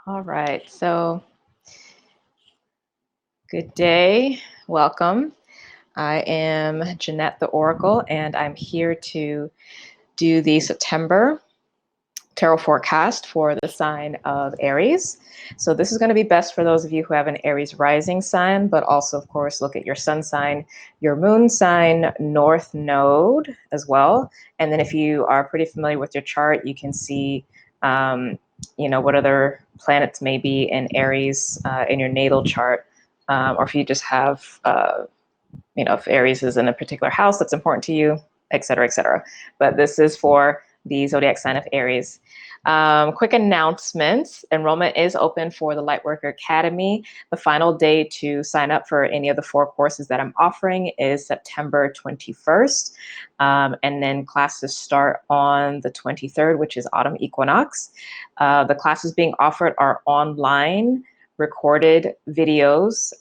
All right, so good day, welcome. I am Jynnette the Oracle, and I'm here to do the September tarot forecast for the sign of Aries. So this is going to be best for those of you who have an Aries rising sign, but also, of course, look at your sun sign, your moon sign, north node as well. And then if you are pretty familiar with your chart, you can see what other planets may be in Aries in your natal chart, or if you just have, if Aries is in a particular house that's important to you, et cetera, et cetera. But this is for the zodiac sign of Aries. Quick announcements. Enrollment is open for the Lightworker Academy. The final day to sign up for any of the 4 courses that I'm offering is September 21st. And then classes start on the 23rd, which is autumn equinox. The classes being offered are online, recorded videos.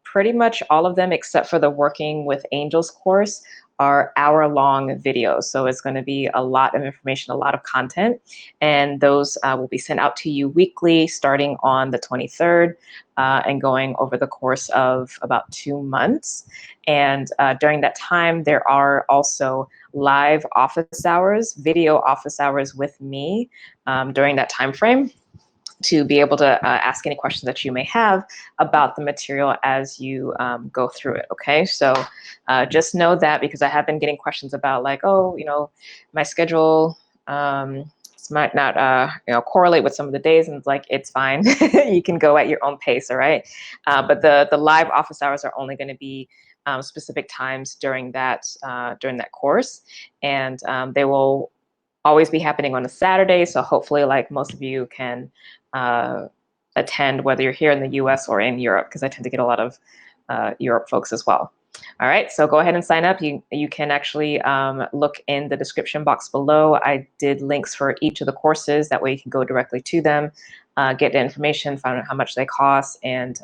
Pretty much all of them, except for the Working with Angels course, are hour-long videos. So it's going to be a lot of information, a lot of content. And those will be sent out to you weekly starting on the 23rd and going over the course of about 2 months. And during that time, there are also live office hours, video office hours with me during that time frame, to be able to ask any questions that you may have about the material as you go through it, okay? So just know that, because I have been getting questions about like, oh, my schedule might not correlate with some of the days, and it's like, it's fine. You can go at your own pace, all right? But the live office hours are only gonna be specific times during that course, and they will always be happening on a Saturday. So hopefully, like, most of you can attend, whether you're here in the US or in Europe, because I tend to get a lot of Europe folks as well. All right, so go ahead and sign up. You can actually look in the description box below. I did links for each of the courses. That way you can go directly to them, get the information, find out how much they cost, and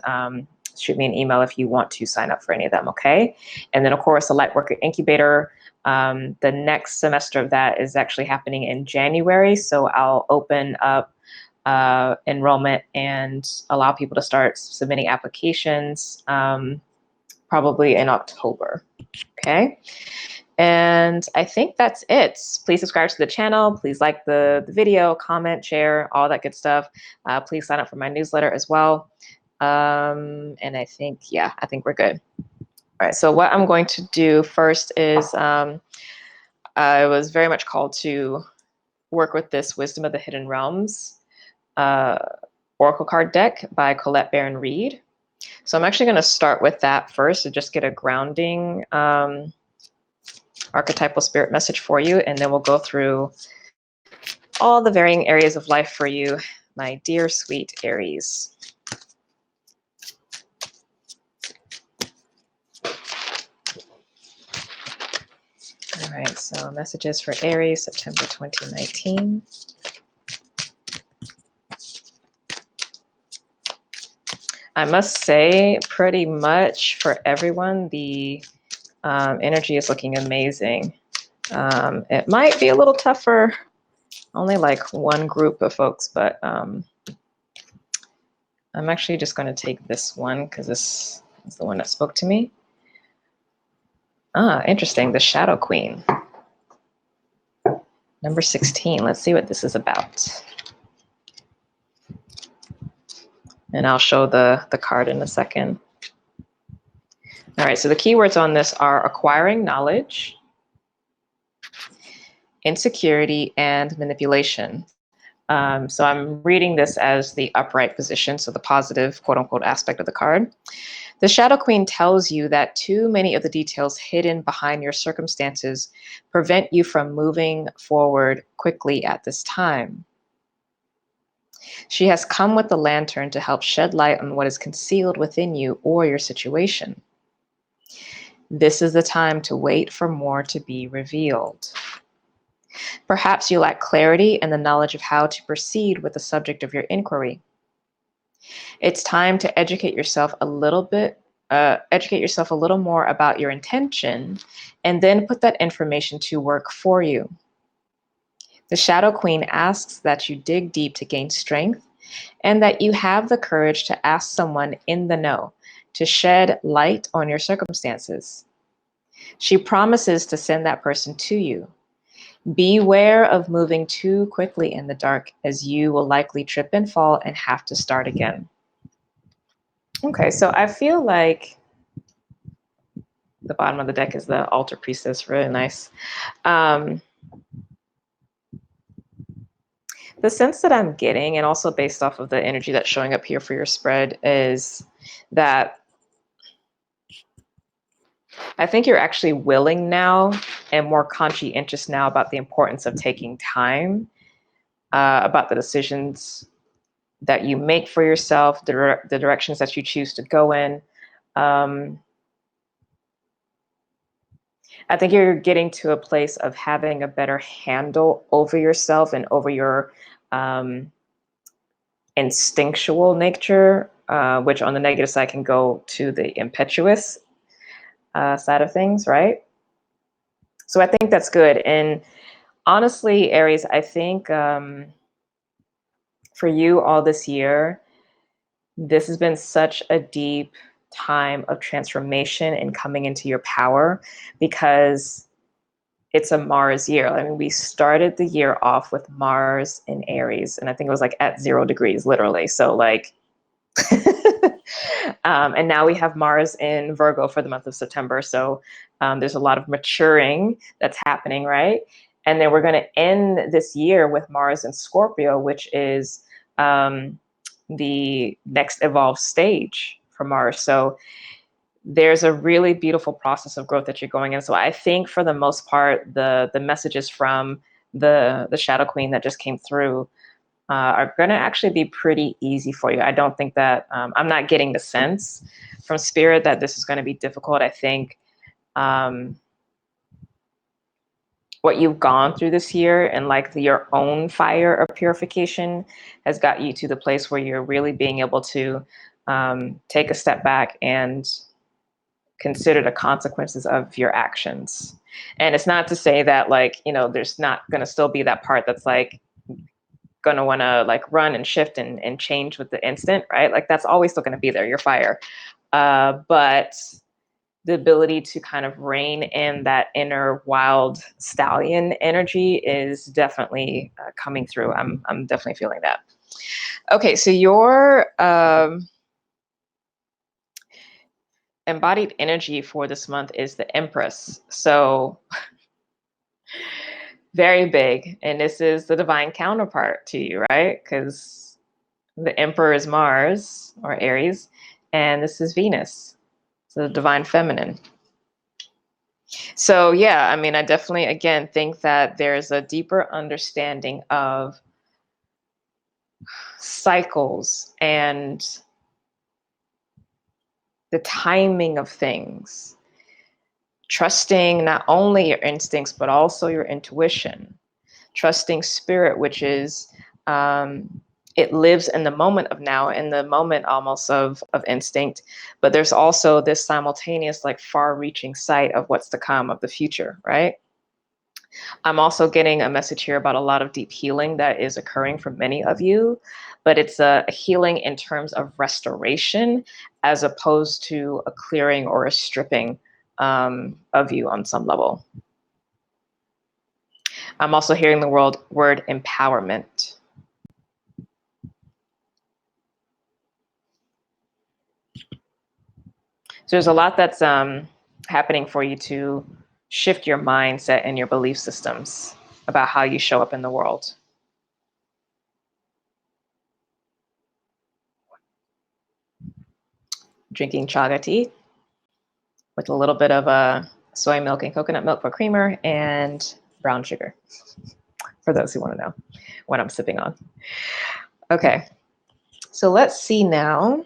shoot me an email if you want to sign up for any of them, okay? And then, of course, the Lightworker Incubator, the next semester of that is actually happening in January. So I'll open up enrollment and allow people to start submitting applications probably in October, okay? And I think that's it. Please subscribe to the channel. Please like the video, comment, share, all that good stuff. Please sign up for my newsletter as well. And I think we're good. All right, so what I'm going to do first is I was very much called to work with this Wisdom of the Hidden Realms Oracle card deck by Colette Baron-Reid. So I'm actually going to start with that first to just get a grounding archetypal spirit message for you, and then we'll go through all the varying areas of life for you, my dear sweet Aries. All right, so messages for Aries, September 2019. I must say, pretty much for everyone, the energy is looking amazing. It might be a little tough for only like one group of folks, but I'm actually just going to take this one because this is the one that spoke to me. Ah, interesting, the Shadow Queen. Number 16, let's see what this is about. And I'll show the card in a second. All right, so the keywords on this are acquiring knowledge, insecurity, and manipulation. So I'm reading this as the upright position, so the positive, quote unquote, aspect of the card. The Shadow Queen tells you that too many of the details hidden behind your circumstances prevent you from moving forward quickly at this time. She has come with the lantern to help shed light on what is concealed within you or your situation. This is the time to wait for more to be revealed. Perhaps you lack clarity and the knowledge of how to proceed with the subject of your inquiry. It's time to educate yourself a little more about your intention, and then put that information to work for you. The Shadow Queen asks that you dig deep to gain strength and that you have the courage to ask someone in the know to shed light on your circumstances. She promises to send that person to you. Beware of moving too quickly in the dark, as you will likely trip and fall and have to start again. Okay, so I feel like the bottom of the deck is the altar priestess, really nice. The sense that I'm getting, and also based off of the energy that's showing up here for your spread, is that I think you're actually willing now and more conscientious now about the importance of taking time, about the decisions that you make for yourself, the directions that you choose to go in. I think you're getting to a place of having a better handle over yourself and over your instinctual nature, which on the negative side can go to the impetuous side of things, right? So I think that's good. And honestly, Aries, I think for you all this year, this has been such a deep time of transformation and coming into your power, because it's a Mars year. I mean, we started the year off with Mars in Aries, and I think it was like at 0 degrees, literally. So like, and now we have Mars in Virgo for the month of September. So there's a lot of maturing that's happening, right? And then we're going to end this year with Mars in Scorpio, which is the next evolved stage for Mars. So there's a really beautiful process of growth that you're going in. So I think for the most part, the messages from the Shadow Queen that just came through are going to actually be pretty easy for you. I don't think that, I'm not getting the sense from Spirit that this is going to be difficult. I think what you've gone through this year and like your own fire of purification has got you to the place where you're really being able to take a step back and consider the consequences of your actions. And it's not to say that like, you know, there's not going to still be that part that's like going to want to like run and shift and change with the instant, right? Like that's always still going to be there, your fire. But the ability to kind of rein in that inner wild stallion energy is definitely coming through. I'm definitely feeling that. Okay, so your embodied energy for this month is the Empress. So very big. And this is the divine counterpart to you, right? Because the Emperor is Mars or Aries, and this is Venus, so the divine feminine. So yeah, I mean, I definitely, again, think that there's a deeper understanding of cycles and the timing of things. Trusting not only your instincts, but also your intuition. Trusting spirit, which is, it lives in the moment of now, in the moment almost of instinct. But there's also this simultaneous, like far-reaching sight of what's to come, of the future, right? I'm also getting a message here about a lot of deep healing that is occurring for many of you, but it's a healing in terms of restoration as opposed to a clearing or a stripping of you on some level. I'm also hearing the word empowerment. So there's a lot that's happening for you to shift your mindset and your belief systems about how you show up in the world. Drinking chaga tea with a little bit of soy milk and coconut milk for creamer and brown sugar, for those who want to know what I'm sipping on. Okay, so let's see now.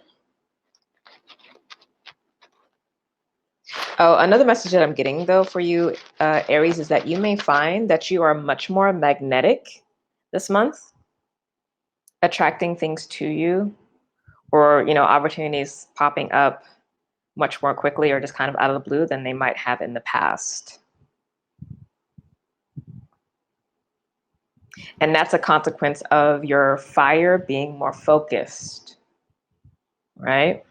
Oh, another message that I'm getting though for you, Aries, is that you may find that you are much more magnetic this month, attracting things to you, or, you know, opportunities popping up much more quickly or just kind of out of the blue than they might have in the past. And that's a consequence of your fire being more focused, right?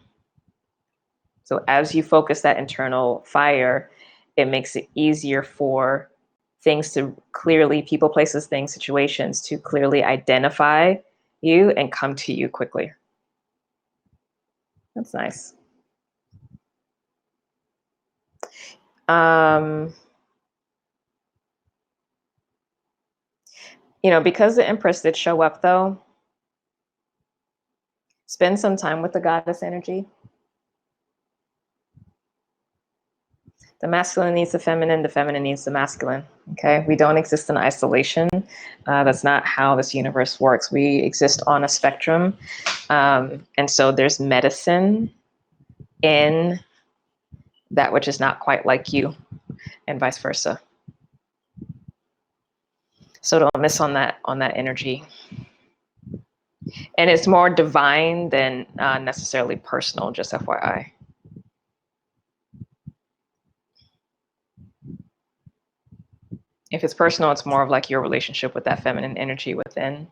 So as you focus that internal fire, it makes it easier for things to clearly, people, places, things, situations to clearly identify you and come to you quickly. That's nice. Because the Empress did show up though, spend some time with the goddess energy. The masculine needs the feminine needs the masculine. Okay, we don't exist in isolation. That's not how this universe works. We exist on a spectrum. And so there's medicine in that which is not quite like you, and vice versa. So don't miss on that energy. And it's more divine than necessarily personal, just FYI. If it's personal, it's more of like your relationship with that feminine energy within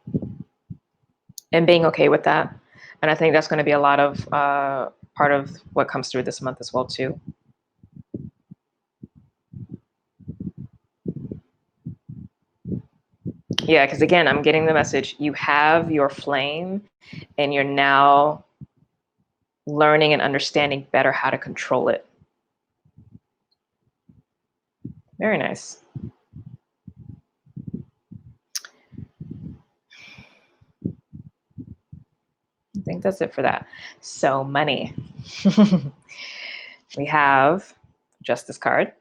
and being okay with that. And I think that's going to be a lot of part of what comes through this month as well too. Yeah, because again, I'm getting the message, you have your flame and you're now learning and understanding better how to control it. Very nice. I think that's it for that. So money. We have Justice card.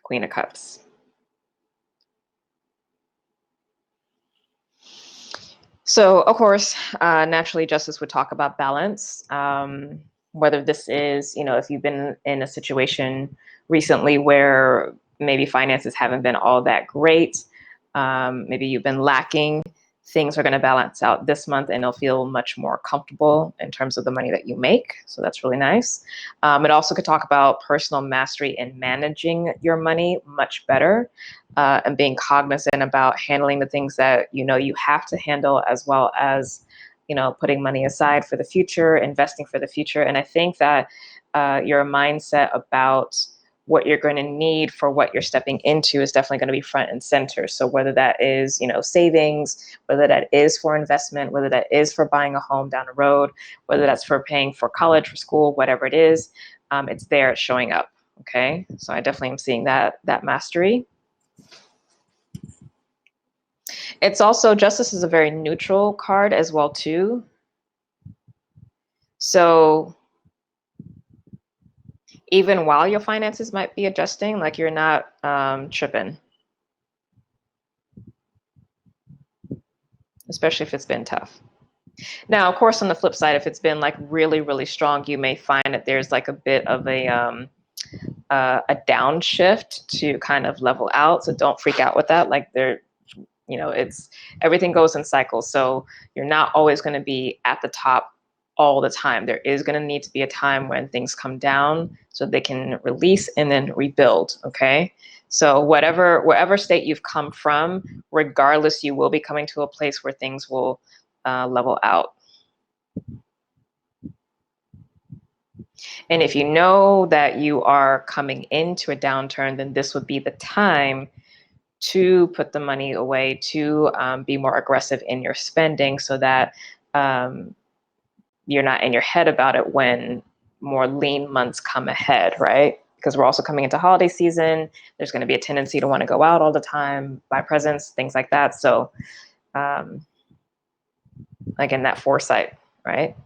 Queen of Cups. So, of course, naturally, Justice would talk about balance. Whether this is, if you've been in a situation recently where maybe finances haven't been all that great, maybe you've been lacking, things are going to balance out this month and it'll feel much more comfortable in terms of the money that you make. So that's really nice. It also could talk about personal mastery in managing your money much better and being cognizant about handling the things that you have to handle, as well as putting money aside for the future, investing for the future. And I think that your mindset about what you're going to need for what you're stepping into is definitely going to be front and center. So whether that is, savings, whether that is for investment, whether that is for buying a home down the road, whether that's for paying for college, for school, whatever it is, it's there, it's showing up. Okay. So I definitely am seeing that mastery. It's also, Justice is a very neutral card as well too. So even while your finances might be adjusting, like you're not tripping, especially if it's been tough. Now, of course, on the flip side, if it's been like really, really strong, you may find that there's like a bit of a downshift to kind of level out. So don't freak out with that. Like it's everything goes in cycles. So you're not always going to be at the top all the time. There is going to need to be a time when things come down so they can release and then rebuild. Okay. So wherever state you've come from, regardless, you will be coming to a place where things will level out. And if you know that you are coming into a downturn, then this would be the time to put the money away, to be more aggressive in your spending, so that you're not in your head about it when more lean months come ahead, right? Because we're also coming into holiday season. There's going to be a tendency to want to go out all the time, buy presents, things like that. So again, that foresight, right?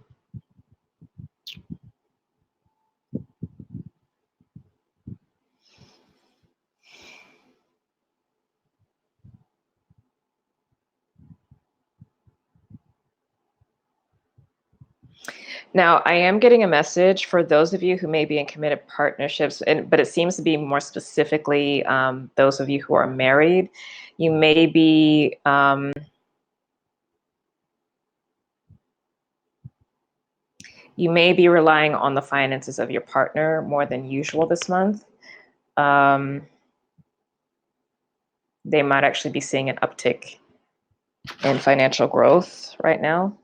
Now, I am getting a message for those of you who may be in committed partnerships, but it seems to be more specifically those of you who are married. You may be relying on the finances of your partner more than usual this month. they might actually be seeing an uptick in financial growth right now.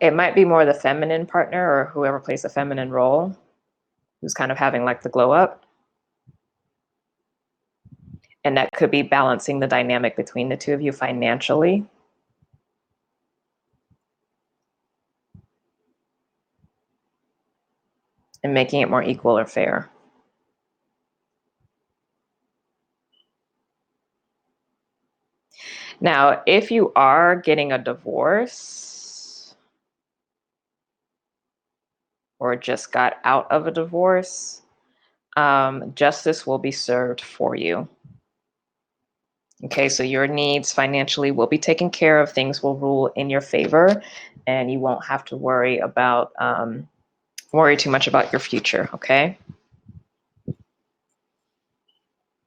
It might be more the feminine partner or whoever plays the feminine role who's kind of having like the glow up. And that could be balancing the dynamic between the two of you financially. And making it more equal or fair. Now, if you are getting a divorce or just got out of a divorce, justice will be served for you. Okay, so your needs financially will be taken care of. Things will rule in your favor, and you won't have to worry about worry too much about your future. Okay.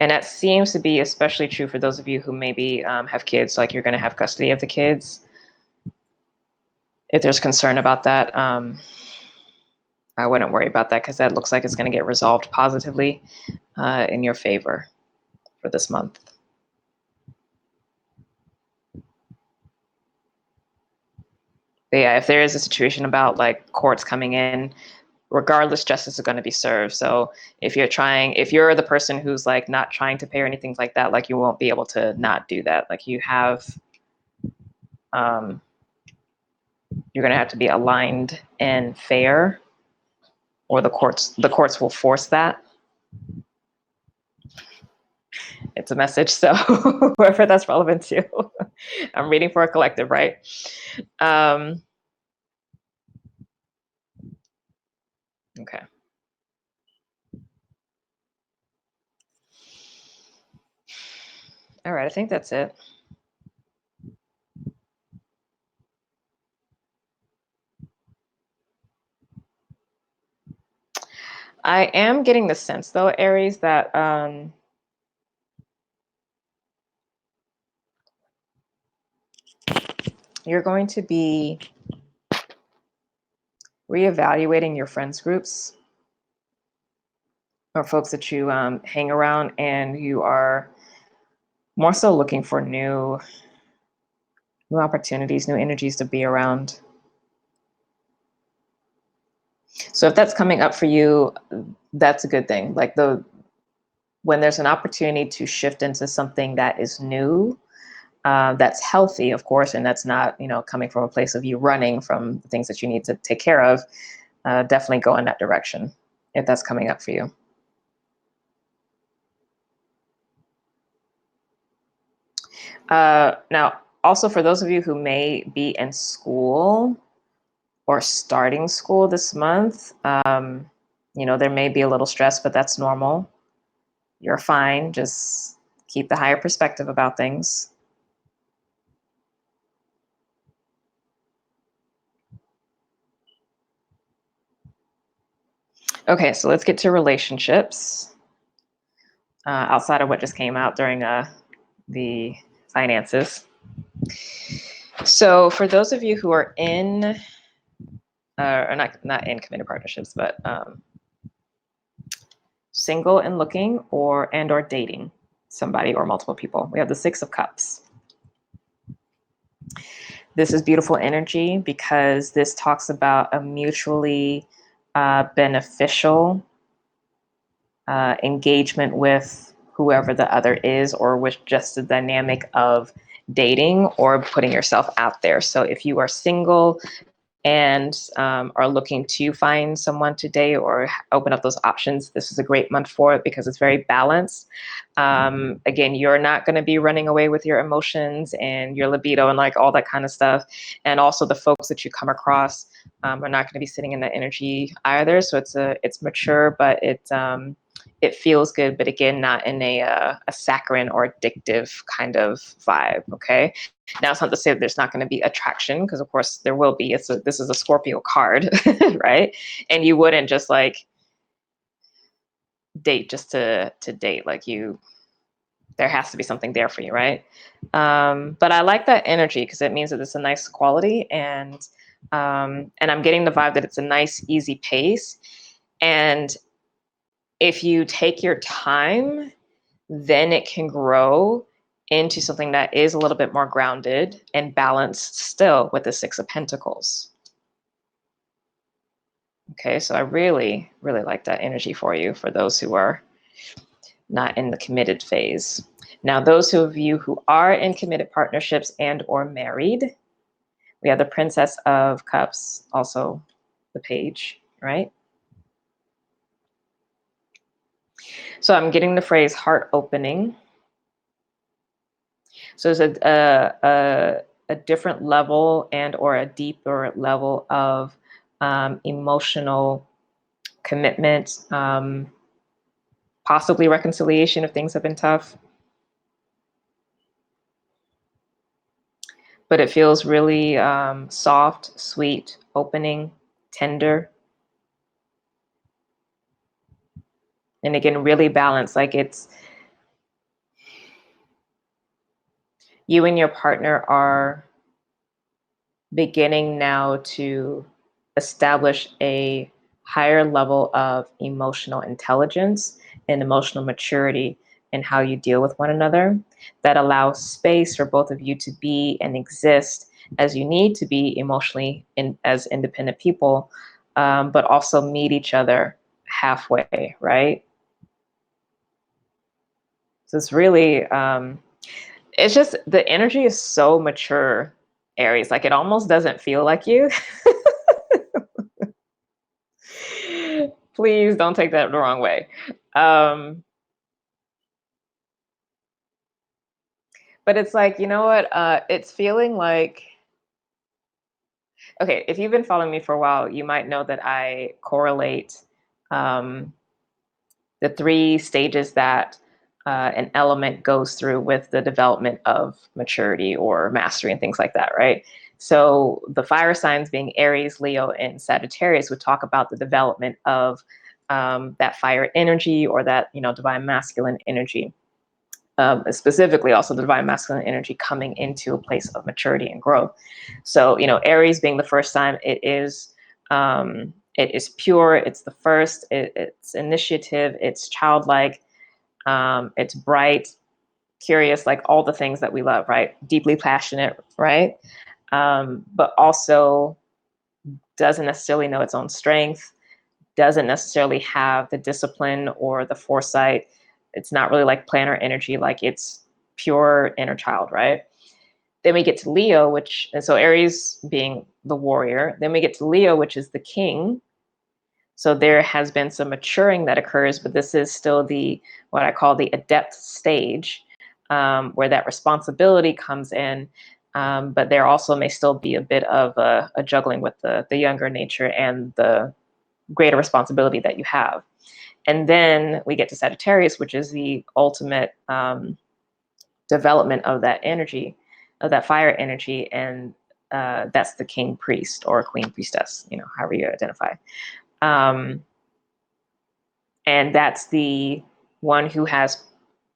And that seems to be especially true for those of you who maybe have kids, like you're going to have custody of the kids. If there's concern about that, I wouldn't worry about that because that looks like it's going to get resolved positively in your favor for this month. But yeah, if there is a situation about like courts coming in, regardless, justice is going to be served. So if you're the person who's like not trying to pay or anything like that, like you won't be able to not do that. Like you have, you're going to have to be aligned and fair, or the courts will force that. It's a message, so whoever that's relevant to. I'm reading for a collective, right? Okay. All right, I think that's it. I am getting the sense, though, Aries, that you're going to be reevaluating your friends groups or folks that you hang around, and you are more so looking for new opportunities, new energies to be around. So if that's coming up for you, that's a good thing. Like when there's an opportunity to shift into something that is new, that's healthy, of course, and that's not, coming from a place of you running from the things that you need to take care of, definitely go in that direction if that's coming up for you. Now, also for those of you who may be in school or starting school this month, there may be a little stress, but that's normal. You're fine. Just keep the higher perspective about things. Okay, so let's get to relationships. Outside of what just came out during the finances. So for those of you who are in, or not in committed partnerships, but single and looking or dating somebody or multiple people, we have the Six of Cups. This is beautiful energy because this talks about a mutually beneficial engagement with whoever the other is, or with just the dynamic of dating or putting yourself out there. So if you are single and are looking to find someone to date or open up those options, this is a great month for it because it's very balanced. Again, you're not going to be running away with your emotions and your libido and like all that kind of stuff. And also the folks that you come across are not going to be sitting in that energy either. So it's mature, but it feels good, but again, not in a saccharine or addictive kind of vibe. Okay. Now, it's not to say that there's not going to be attraction, because of course there will be. This is a Scorpio card, right? And you wouldn't just like date just to date. Like you there has to be something there for you, right? But I like that energy because it means that it's a nice quality, and I'm getting the vibe that it's a nice, easy pace. And if you take your time, then it can grow into something that is a little bit more grounded and balanced still with the Six of Pentacles. Okay, so I really, really like that energy for you, for those who are not in the committed phase. Now, those of you who are in committed partnerships and or married, we have the Princess of Cups, also the page, right? So I'm getting the phrase heart opening. So it's a different level and or a deeper level of emotional commitment, possibly reconciliation if things have been tough. But it feels really soft, sweet, opening, tender. And again, really balanced. Like it's you and your partner are beginning now to establish a higher level of emotional intelligence and emotional maturity in how you deal with one another that allows space for both of you to be and exist as you need to be emotionally as independent people, but also meet each other halfway, right? So it's really, it's just the energy is so mature, Aries. Like it almost doesn't feel like you. Please don't take that the wrong way. But it's like, you know what? It's feeling like, okay, if you've been following me for a while, you might know that I correlate the 3 stages that an element goes through with the development of maturity or mastery and things like that, right? So the fire signs being Aries, Leo, and Sagittarius would talk about the development of that fire energy or that, divine masculine energy. Specifically also the divine masculine energy coming into a place of maturity and growth. So, Aries being the first sign, it is pure, it's the first, it's initiative, it's childlike, it's bright, curious, like all the things that we love, right? Deeply passionate, right? But also doesn't necessarily know its own strength, doesn't necessarily have the discipline or the foresight. It's not really like planner energy, like it's pure inner child, right? Then we get to Leo, and so Aries being the warrior. Then we get to Leo, which is the king. So there has been some maturing that occurs, but this is still what I call the adept stage, where that responsibility comes in. But there also may still be a bit of a juggling with the younger nature and the greater responsibility that you have. And then we get to Sagittarius, which is the ultimate development of that energy, of that fire energy. And that's the king priest or queen priestess, however you identify. And that's the one who has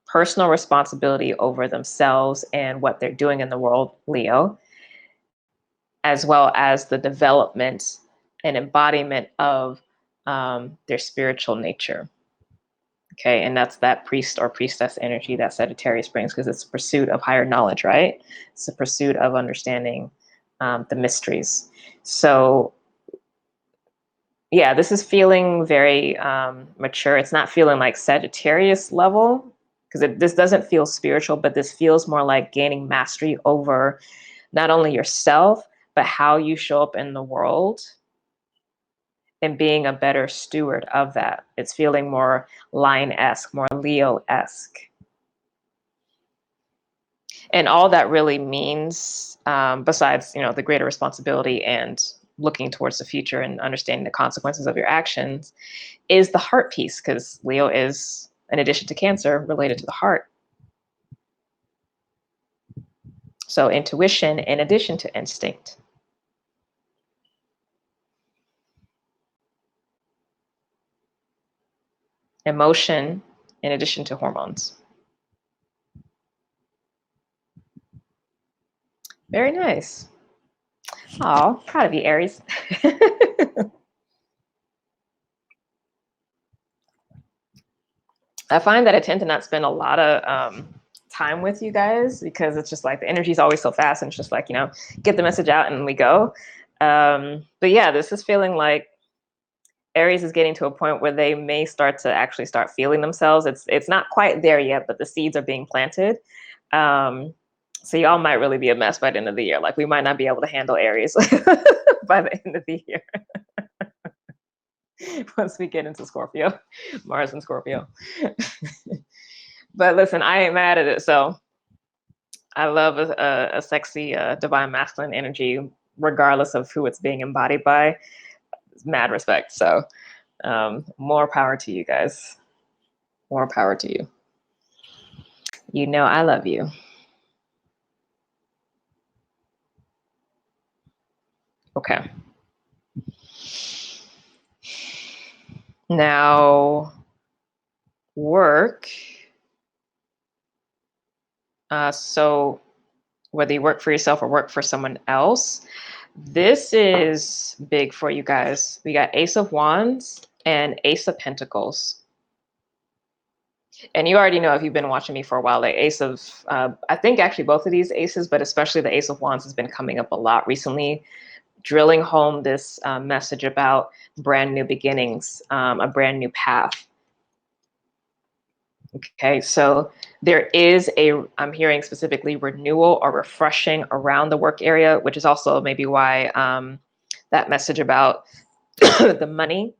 personal responsibility over themselves and what they're doing in the world, Leo, as well as the development and embodiment of their spiritual nature. Okay, and that's that priest or priestess energy that Sagittarius brings, because it's a pursuit of higher knowledge, right? It's a pursuit of understanding the mysteries. So yeah, this is feeling very mature. It's not feeling like Sagittarius level, because this doesn't feel spiritual, but this feels more like gaining mastery over not only yourself, but how you show up in the world and being a better steward of that. It's feeling more Lion-esque, more Leo-esque. And all that really means, besides, the greater responsibility and looking towards the future and understanding the consequences of your actions, is the heart piece, because Leo is, in addition to Cancer, related to the heart. So intuition in addition to instinct. Emotion in addition to hormones. Very nice. Oh, proud of you, Aries. I find that I tend to not spend a lot of time with you guys because it's just like the energy is always so fast and it's just like, you know, get the message out and we go. But yeah, this is feeling like Aries is getting to a point where they may start to actually start feeling themselves. It's not quite there yet, but the seeds are being planted. So y'all might really be a mess by the end of the year. Like we might not be able to handle Aries by the end of the year. Once we get into Scorpio, Mars and Scorpio. But listen, I ain't mad at it. So I love a sexy divine masculine energy, regardless of who it's being embodied by. It's mad respect. So more power to you guys. More power to you. You know I love you. Okay. Now, work. So whether you work for yourself or work for someone else, this is big for you guys. We got Ace of Wands and Ace of Pentacles. And you already know if you've been watching me for a while, like Ace of, I think actually both of these aces, but especially the Ace of Wands has been coming up a lot recently, drilling home this message about brand new beginnings, a brand new path. Okay, so there is I'm hearing specifically renewal or refreshing around the work area, which is also maybe why that message about the money,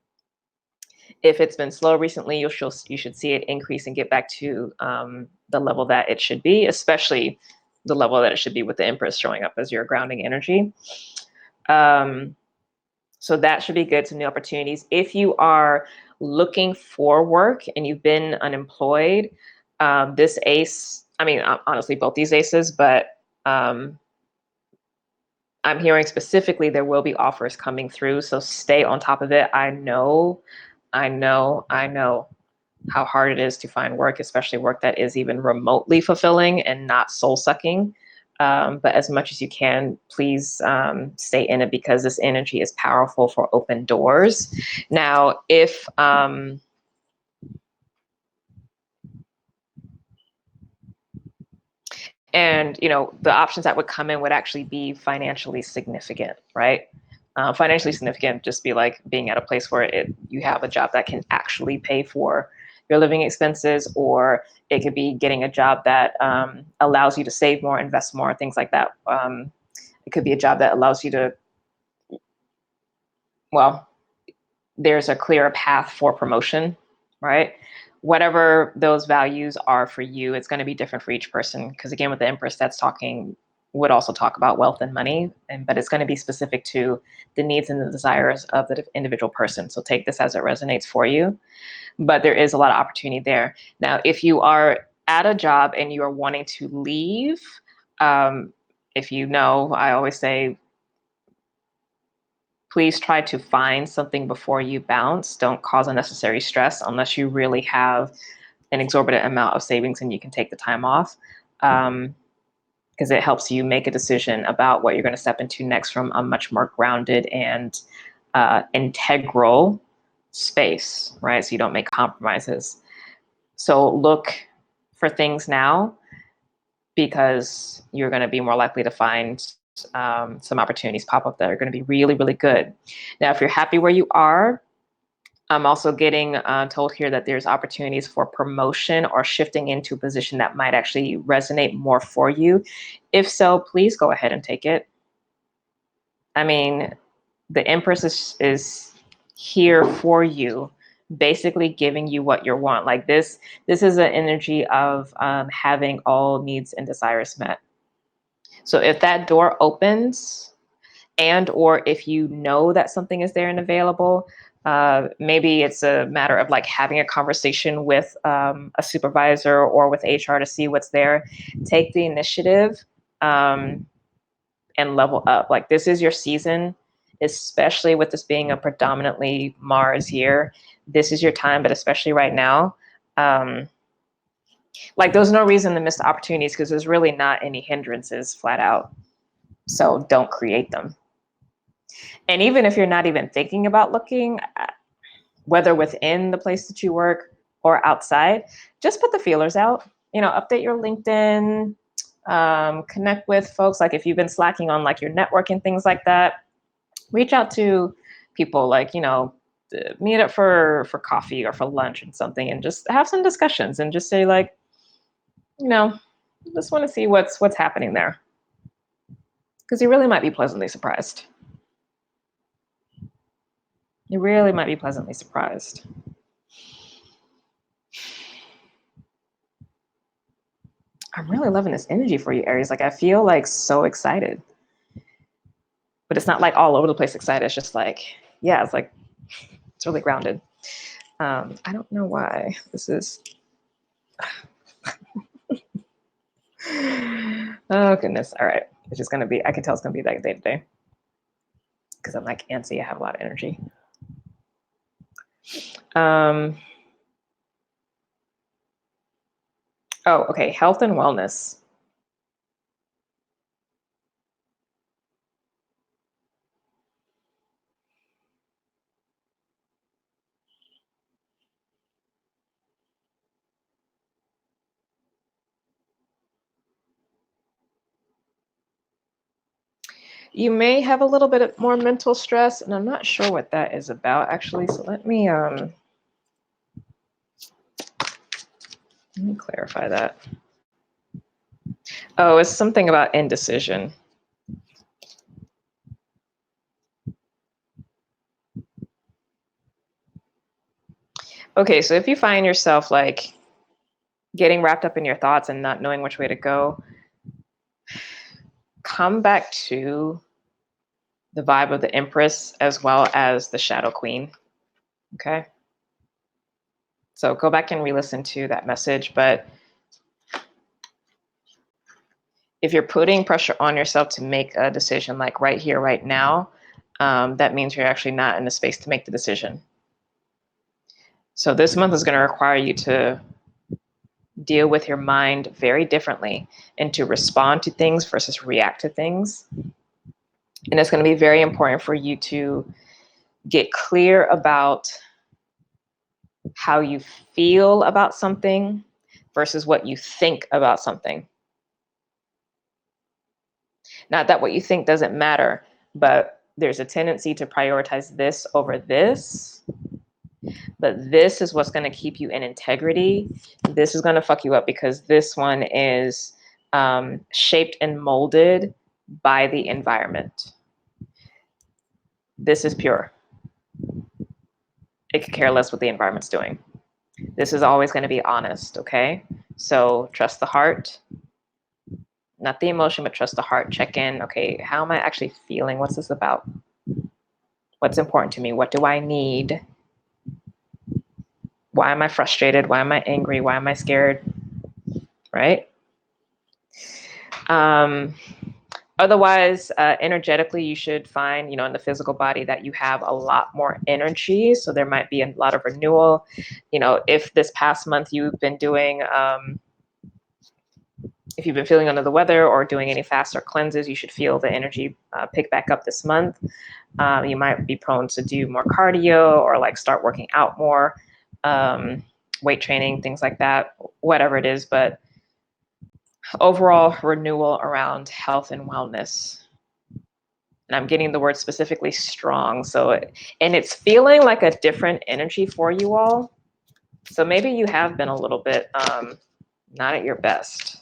if it's been slow recently, you should see it increase and get back to the level that it should be, especially the level that it should be with the Empress showing up as your grounding energy. So that should be good, some new opportunities. If you are looking for work and you've been unemployed, this ace, I mean, honestly, both these aces, but I'm hearing specifically there will be offers coming through. So stay on top of it. I know how hard it is to find work, especially work that is even remotely fulfilling and not soul sucking. But as much as you can, please stay in it because this energy is powerful for open doors. Now, if and you know, the options that would come in would actually be financially significant, right? Financially significant, just be like being at a place where you have a job that can actually pay for your living expenses, or it could be getting a job that allows you to save more, invest more, things like that. It could be a job that allows you to, well, there's a clearer path for promotion, right? Whatever those values are for you, it's going to be different for each person. Because again, with the Empress, would also talk about wealth and money, but it's going to be specific to the needs and the desires of the individual person. So take this as it resonates for you. But there is a lot of opportunity there. Now, if you are at a job and you are wanting to leave, if you know, I always say, please try to find something before you bounce. Don't cause unnecessary stress unless you really have an exorbitant amount of savings and you can take the time off. Because it helps you make a decision about what you're going to step into next from a much more grounded and integral space, right? So you don't make compromises. So look for things now because you're going to be more likely to find some opportunities pop up that are going to be really, really good. Now, if you're happy where you are, I'm also getting told here that there's opportunities for promotion or shifting into a position that might actually resonate more for you. If so, please go ahead and take it. I mean, the Empress is here for you, basically giving you what you want. Like this is an energy of having all needs and desires met. So if that door opens, and or if you know that something is there and available, maybe it's a matter of like having a conversation with a supervisor or with HR to see what's there. Take the initiative and level up. Like this is your season, especially with this being a predominantly Mars year. This is your time, but especially right now, like there's no reason to miss the opportunities because there's really not any hindrances flat out. So don't create them. And even if you're not even thinking about looking, whether within the place that you work or outside, just put the feelers out. You know, update your LinkedIn, connect with folks. Like if you've been slacking on like your networking, things like that, reach out to people, like, you know, meet up for coffee or for lunch and something, and just have some discussions and just say like, you know, just want to see what's happening there. Because you really might be pleasantly surprised. You really might be pleasantly surprised. I'm really loving this energy for you, Aries. Like I feel like so excited. But it's not like all over the place excited. It's just like, yeah, it's like, it's really grounded. I don't know why this is. Oh goodness. All right. It's just gonna be, I can tell it's gonna be that day today. Because I'm like antsy, I have a lot of energy. Oh, okay, health and wellness. You may have a little bit more mental stress, and I'm not sure what that is about actually. So let me clarify that. Oh, it's something about indecision. Okay, so if you find yourself like getting wrapped up in your thoughts and not knowing which way to go, come back to the vibe of the Empress as well as the Shadow Queen. Okay. So go back and re-listen to that message. But if you're putting pressure on yourself to make a decision like right here, right now, that means you're actually not in the space to make the decision. So this month is going to require you to deal with your mind very differently and to respond to things versus react to things. And it's going to be very important for you to get clear about how you feel about something versus what you think about something. Not that what you think doesn't matter, but there's a tendency to prioritize this over this. But this is what's going to keep you in integrity. This is going to fuck you up because this one is shaped and molded by the environment. This is pure. It could care less what the environment's doing. This is always going to be honest, okay? So trust the heart, not the emotion, but trust the heart. Check in, okay, how am I actually feeling? What's this about? What's important to me? What do I need? Why am I frustrated? Why am I angry? Why am I scared? Right? Otherwise, energetically, you should find, in the physical body that you have a lot more energy. So there might be a lot of renewal. If this past month you've been doing, if you've been feeling under the weather or doing any fasts or cleanses, you should feel the energy pick back up this month. You might be prone to do more cardio or like start working out more, weight training, things like that, whatever it is. But overall renewal around health and wellness. And I'm getting the word specifically strong. And it's feeling like a different energy for you all. So maybe you have been a little bit not at your best.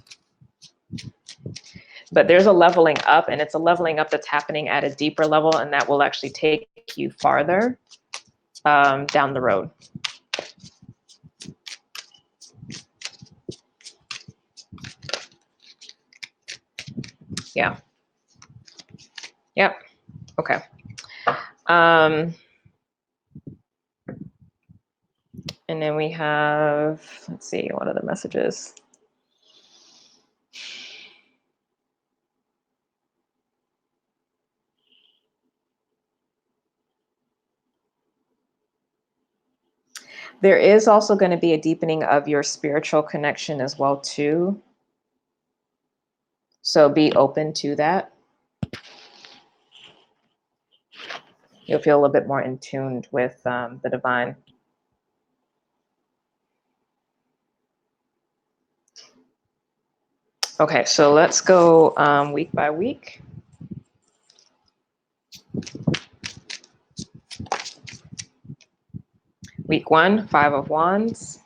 But there's a leveling up, and it's a leveling up that's happening at a deeper level, and that will actually take you farther down the road. Yeah. Yep. Okay. And then we have, let's see, what are the messages? There is also going to be a deepening of your spiritual connection as well, too. So be open to that. You'll feel a little bit more in tune with the divine. Okay, so let's go week by week. Week 1, 5 of Wands.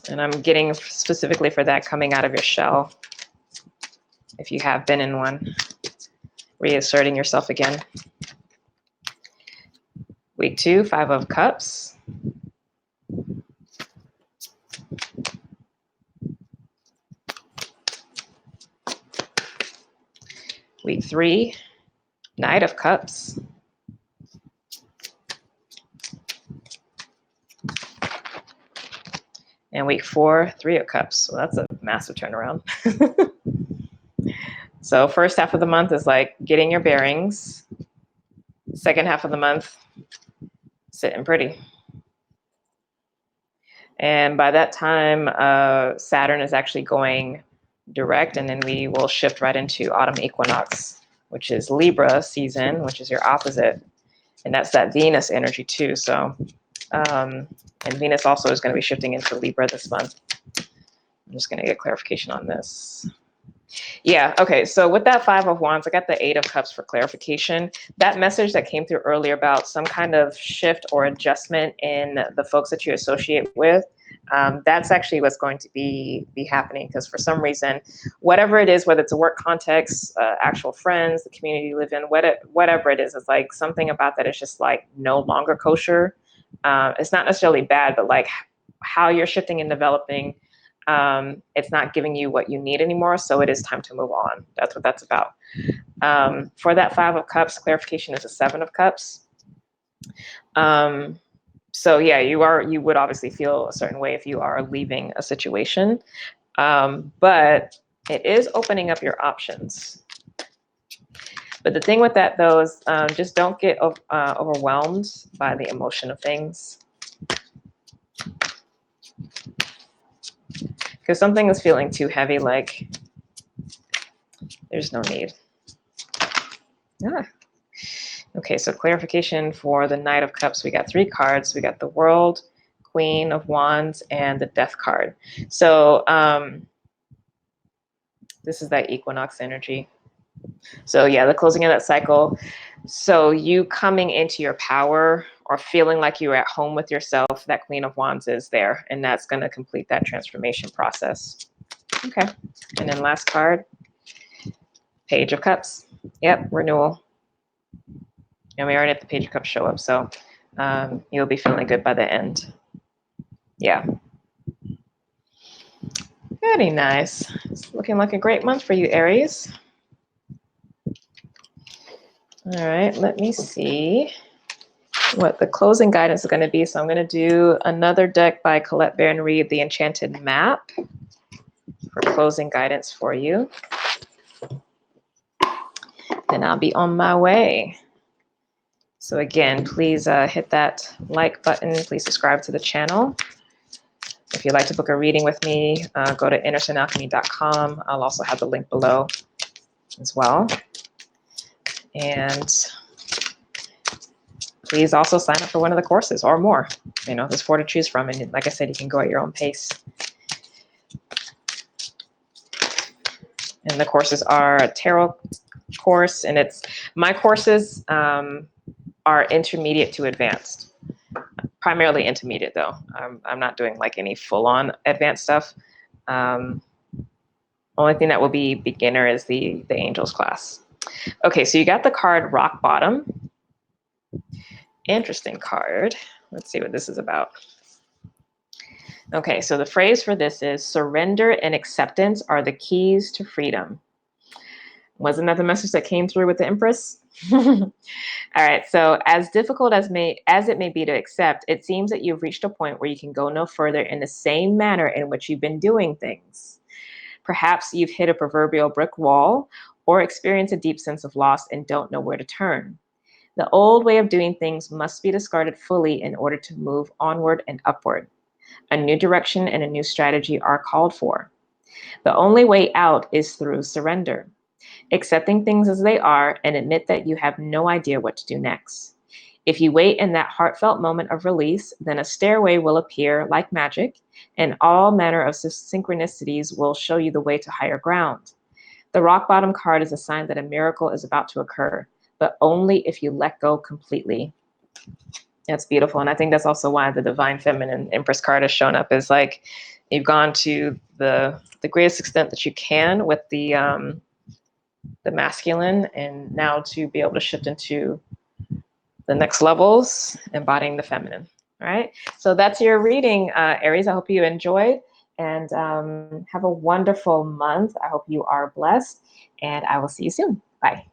And I'm getting specifically for that coming out of your shell. If you have been in one, reasserting yourself again. Week 2, 5 of Cups. Week 3, Knight of Cups. And week 4, 3 of Cups. So that's a massive turnaround. So first half of the month is like getting your bearings. Second half of the month, sitting pretty. And by that time, Saturn is actually going direct, and then we will shift right into autumn equinox, which is Libra season, which is your opposite. And that's that Venus energy too. So, and Venus also is going to be shifting into Libra this month. I'm just going to get clarification on this. Yeah, okay, so with that 5 of Wands, I got the 8 of Cups for clarification. That message that came through earlier about some kind of shift or adjustment in the folks that you associate with, that's actually what's going to be happening, because for some reason, whatever it is, whether it's a work context, actual friends, the community you live in, whatever it is, it's like something about that is just like no longer kosher. It's not necessarily bad, but like how you're shifting and developing, it's not giving you what you need anymore, so it is time to move on. That's what that's about. For that 5 of Cups, clarification is a 7 of Cups. So yeah, you would obviously feel a certain way if you are leaving a situation, but it is opening up your options. But the thing with that though is just don't get overwhelmed by the emotion of things. Because something is feeling too heavy, like there's no need. Yeah. Okay, so clarification for the Knight of Cups. We got 3 cards. We got the World, Queen of Wands, and the Death card. So this is that equinox energy. So yeah, the closing of that cycle. So you coming into your power or feeling like you're at home with yourself, that Queen of Wands is there, and that's going to complete that transformation process. Okay, and then last card, Page of Cups. Yep, renewal. And we already had the Page of Cups show up, so you'll be feeling good by the end. Yeah. Very nice. It's looking like a great month for you, Aries. All right, let me see what the closing guidance is going to be. So I'm going to do another deck by Colette Baron Reid, The Enchanted Map, for closing guidance for you. Then I'll be on my way. So again, please hit that like button. Please subscribe to the channel. If you'd like to book a reading with me, go to innercirclealchemy.com. I'll also have the link below as well. And please also sign up for one of the courses or more. You know, there's 4 to choose from. And like I said, you can go at your own pace. And the courses are a tarot course, and my courses are intermediate to advanced. Primarily intermediate though. I'm not doing like any full-on advanced stuff. Only thing that will be beginner is the Angels class. Okay, so you got the card Rock Bottom. Interesting card. Let's see what this is about. Okay, so the phrase for this is surrender and acceptance are the keys to freedom. Wasn't that the message that came through with the Empress? All right, so as difficult as it may be to accept, it seems that you've reached a point where you can go no further in the same manner in which you've been doing things. Perhaps you've hit a proverbial brick wall or experienced a deep sense of loss and don't know where to turn. The old way of doing things must be discarded fully in order to move onward and upward. A new direction and a new strategy are called for. The only way out is through surrender, accepting things as they are and admit that you have no idea what to do next. If you wait in that heartfelt moment of release, then a stairway will appear like magic, and all manner of synchronicities will show you the way to higher ground. The rock bottom card is a sign that a miracle is about to occur, but only if you let go completely. That's beautiful. And I think that's also why the Divine Feminine Empress card has shown up, is like you've gone to the greatest extent that you can with the masculine, and now to be able to shift into the next levels, embodying the feminine. All right. So that's your reading, Aries. I hope you enjoyed, and have a wonderful month. I hope you are blessed, and I will see you soon. Bye.